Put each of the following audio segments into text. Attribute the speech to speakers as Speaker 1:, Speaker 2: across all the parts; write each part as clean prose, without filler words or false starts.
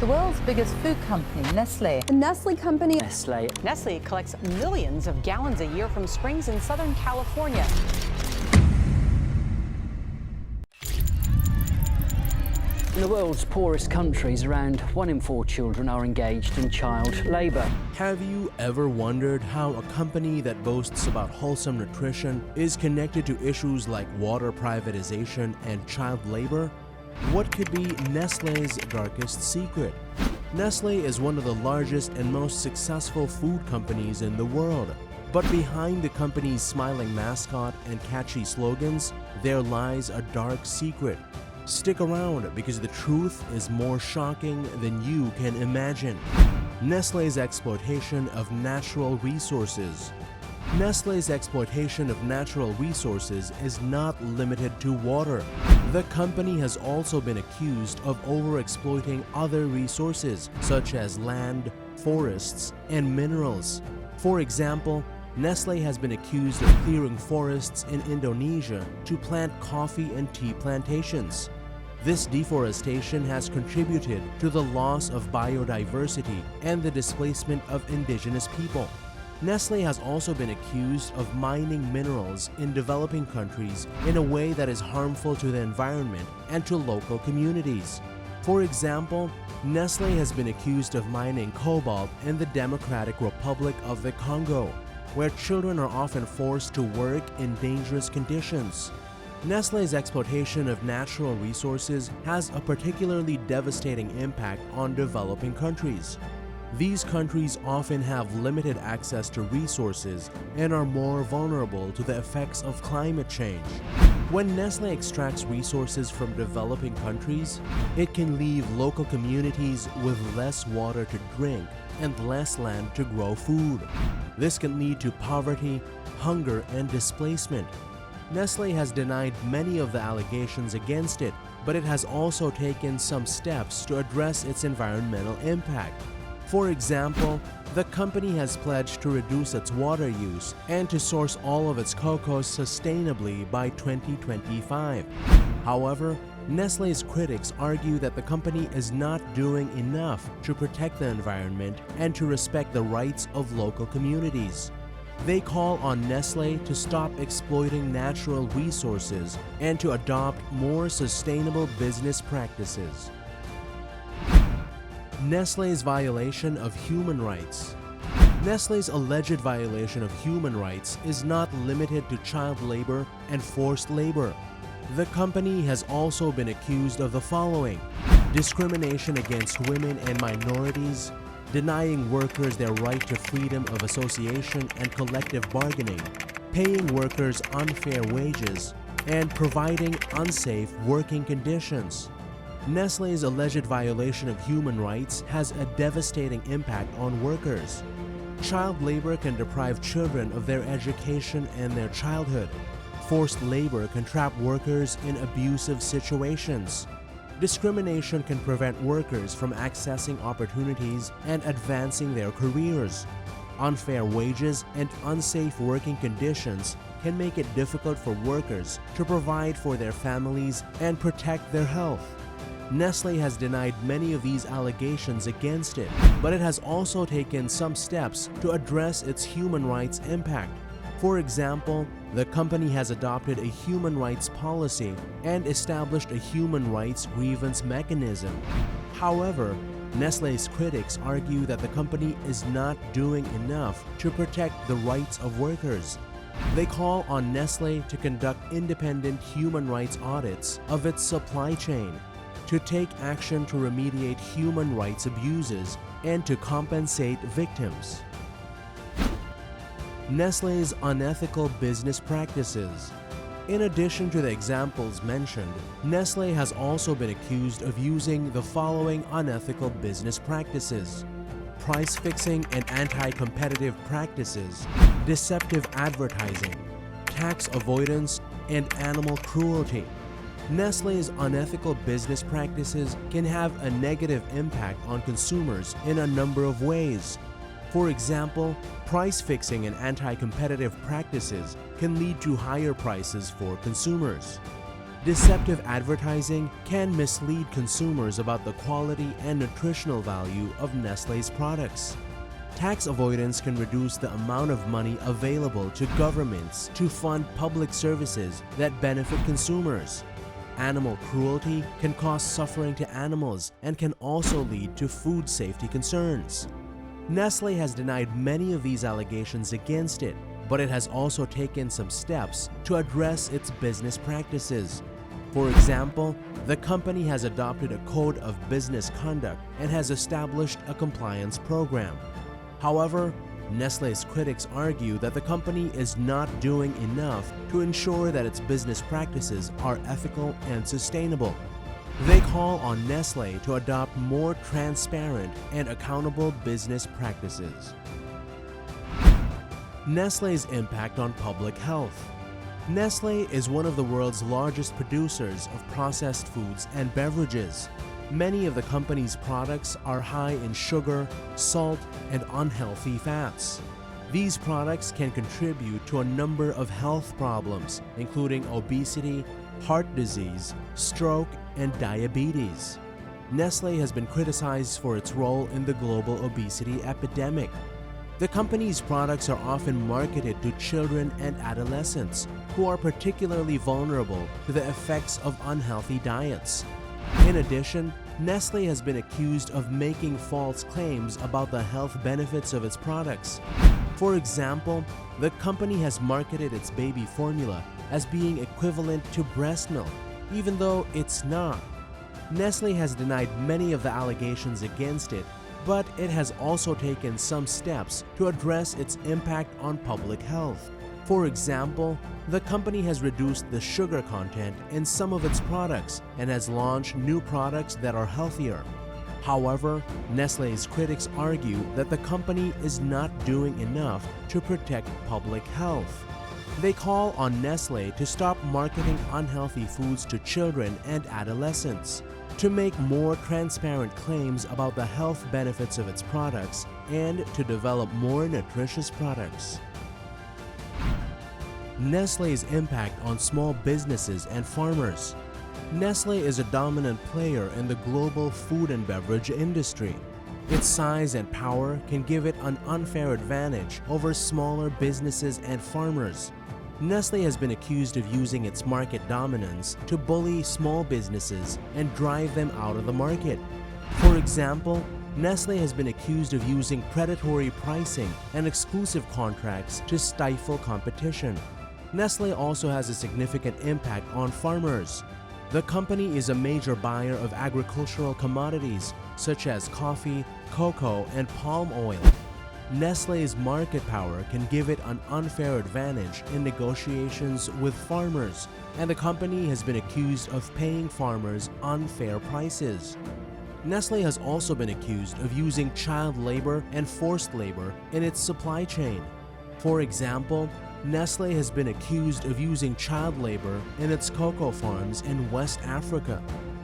Speaker 1: The world's biggest food company, Nestlé.
Speaker 2: The Nestle company.
Speaker 3: Nestlé.
Speaker 4: Nestle collects millions of gallons a year from springs in Southern California.
Speaker 3: In the world's poorest countries, around 1 in 4 children are engaged in child labour.
Speaker 5: Have you ever wondered how a company that boasts about wholesome nutrition is connected to issues like water privatization and child labor? What could be Nestlé's darkest secret? Nestlé is one of the largest and most successful food companies in the world. But behind the company's smiling mascot and catchy slogans, there lies a dark secret. Stick around because the truth is more shocking than you can imagine. Nestlé's exploitation of natural resources. Nestlé's exploitation of natural resources is not limited to water. The company has also been accused of overexploiting other resources such as land, forests, and minerals. For example, Nestlé has been accused of clearing forests in Indonesia to plant coffee and tea plantations. This deforestation has contributed to the loss of biodiversity and the displacement of indigenous people. Nestlé has also been accused of mining minerals in developing countries in a way that is harmful to the environment and to local communities. For example, Nestlé has been accused of mining cobalt in the Democratic Republic of the Congo, where children are often forced to work in dangerous conditions. Nestlé's exploitation of natural resources has a particularly devastating impact on developing countries. These countries often have limited access to resources and are more vulnerable to the effects of climate change. When Nestlé extracts resources from developing countries, it can leave local communities with less water to drink and less land to grow food. This can lead to poverty, hunger, and displacement. Nestlé has denied many of the allegations against it, but it has also taken some steps to address its environmental impact. For example, the company has pledged to reduce its water use and to source all of its cocoa sustainably by 2025. However, Nestlé's critics argue that the company is not doing enough to protect the environment and to respect the rights of local communities. They call on Nestlé to stop exploiting natural resources and to adopt more sustainable business practices. Nestlé's violation of human rights. Nestlé's alleged violation of human rights is not limited to child labor and forced labor. The company has also been accused of the following: discrimination against women and minorities, denying workers their right to freedom of association and collective bargaining, paying workers unfair wages, and providing unsafe working conditions. Nestlé's alleged violation of human rights has a devastating impact on workers. Child labor can deprive children of their education and their childhood. Forced labor can trap workers in abusive situations. Discrimination can prevent workers from accessing opportunities and advancing their careers. Unfair wages and unsafe working conditions can make it difficult for workers to provide for their families and protect their health. Nestlé has denied many of these allegations against it, but it has also taken some steps to address its human rights impact. For example, the company has adopted a human rights policy and established a human rights grievance mechanism. However, Nestlé's critics argue that the company is not doing enough to protect the rights of workers. They call on Nestlé to conduct independent human rights audits of its supply chain, to take action to remediate human rights abuses, and to compensate victims. Nestlé's unethical business practices. In addition to the examples mentioned, Nestlé has also been accused of using the following unethical business practices: price fixing and anti-competitive practices, deceptive advertising, tax avoidance, and animal cruelty. Nestlé's unethical business practices can have a negative impact on consumers in a number of ways. For example, price fixing and anti-competitive practices can lead to higher prices for consumers. Deceptive advertising can mislead consumers about the quality and nutritional value of Nestlé's products. Tax avoidance can reduce the amount of money available to governments to fund public services that benefit consumers. Animal cruelty can cause suffering to animals and can also lead to food safety concerns. Nestlé has denied many of these allegations against it, but it has also taken some steps to address its business practices. For example, the company has adopted a code of business conduct and has established a compliance program. However, Nestlé's critics argue that the company is not doing enough to ensure that its business practices are ethical and sustainable. They call on Nestlé to adopt more transparent and accountable business practices. Nestlé's impact on public health. Nestlé is one of the world's largest producers of processed foods and beverages. Many of the company's products are high in sugar, salt, and unhealthy fats. These products can contribute to a number of health problems, including obesity, heart disease, stroke, and diabetes. Nestlé has been criticized for its role in the global obesity epidemic. The company's products are often marketed to children and adolescents who are particularly vulnerable to the effects of unhealthy diets. In addition, Nestlé has been accused of making false claims about the health benefits of its products. For example, the company has marketed its baby formula as being equivalent to breast milk, even though it's not. Nestlé has denied many of the allegations against it, but it has also taken some steps to address its impact on public health. For example, the company has reduced the sugar content in some of its products and has launched new products that are healthier. However, Nestlé's critics argue that the company is not doing enough to protect public health. They call on Nestlé to stop marketing unhealthy foods to children and adolescents, to make more transparent claims about the health benefits of its products, and to develop more nutritious products. Nestlé's impact on small businesses and farmers. Nestlé is a dominant player in the global food and beverage industry. Its size and power can give it an unfair advantage over smaller businesses and farmers. Nestlé has been accused of using its market dominance to bully small businesses and drive them out of the market. For example, Nestlé has been accused of using predatory pricing and exclusive contracts to stifle competition. Nestlé also has a significant impact on farmers. The company is a major buyer of agricultural commodities such as coffee, cocoa, and palm oil. Nestlé's market power can give it an unfair advantage in negotiations with farmers, and the company has been accused of paying farmers unfair prices. Nestlé has also been accused of using child labor and forced labor in its supply chain. For example, Nestlé has been accused of using child labor in its cocoa farms in West Africa.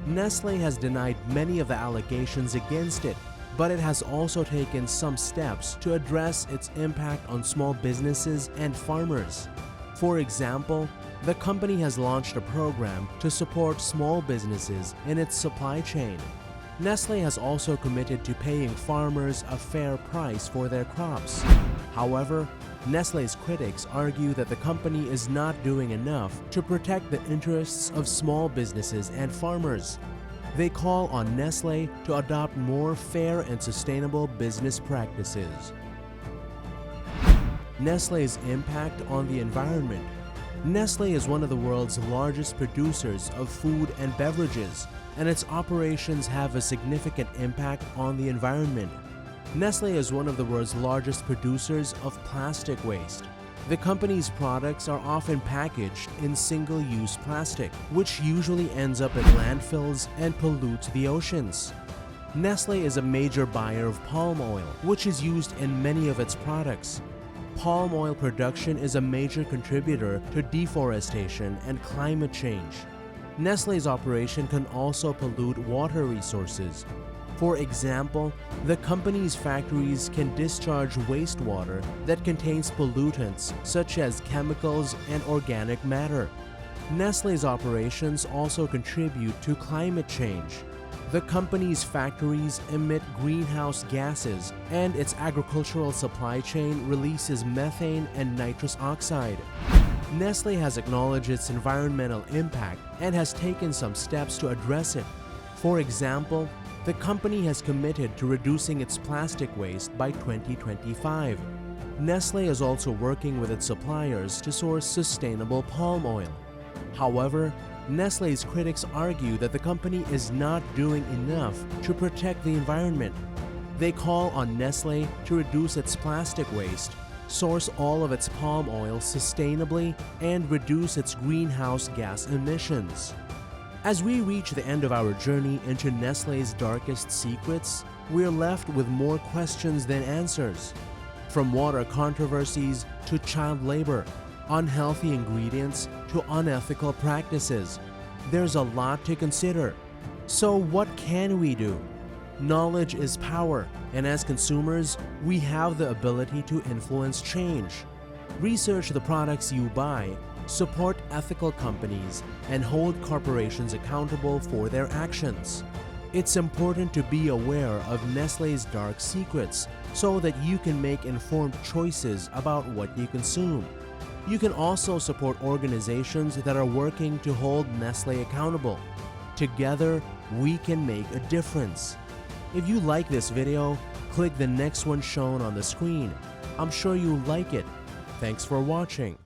Speaker 5: Nestlé has denied many of the allegations against it, but it has also taken some steps to address its impact on small businesses and farmers. For example, the company has launched a program to support small businesses in its supply chain. Nestlé has also committed to paying farmers a fair price for their crops. However, Nestlé's critics argue that the company is not doing enough to protect the interests of small businesses and farmers. They call on Nestlé to adopt more fair and sustainable business practices. Nestlé's impact on the environment. Nestlé is one of the world's largest producers of food and beverages, and its operations have a significant impact on the environment. Nestlé is one of the world's largest producers of plastic waste. The company's products are often packaged in single-use plastic, which usually ends up in landfills and pollutes the oceans. Nestlé is a major buyer of palm oil, which is used in many of its products. Palm oil production is a major contributor to deforestation and climate change. Nestlé's operation can also pollute water resources. For example, the company's factories can discharge wastewater that contains pollutants such as chemicals and organic matter. Nestle's operations also contribute to climate change. The company's factories emit greenhouse gases, and its agricultural supply chain releases methane and nitrous oxide. Nestle has acknowledged its environmental impact and has taken some steps to address it. For example, the company has committed to reducing its plastic waste by 2025. Nestle is also working with its suppliers to source sustainable palm oil. However, Nestle's critics argue that the company is not doing enough to protect the environment. They call on Nestle to reduce its plastic waste, source all of its palm oil sustainably, and reduce its greenhouse gas emissions. As we reach the end of our journey into Nestle's darkest secrets, we're left with more questions than answers. From water controversies to child labor, unhealthy ingredients to unethical practices, there's a lot to consider. So what can we do? Knowledge is power, and as consumers, we have the ability to influence change. Research the products you buy, support ethical companies, and hold corporations accountable for their actions. It's important to be aware of Nestle's dark secrets so that you can make informed choices about what you consume. You can also support organizations that are working to hold Nestle accountable. Together, we can make a difference. If you like this video, click the next one shown on the screen. I'm sure you'll like it. Thanks for watching.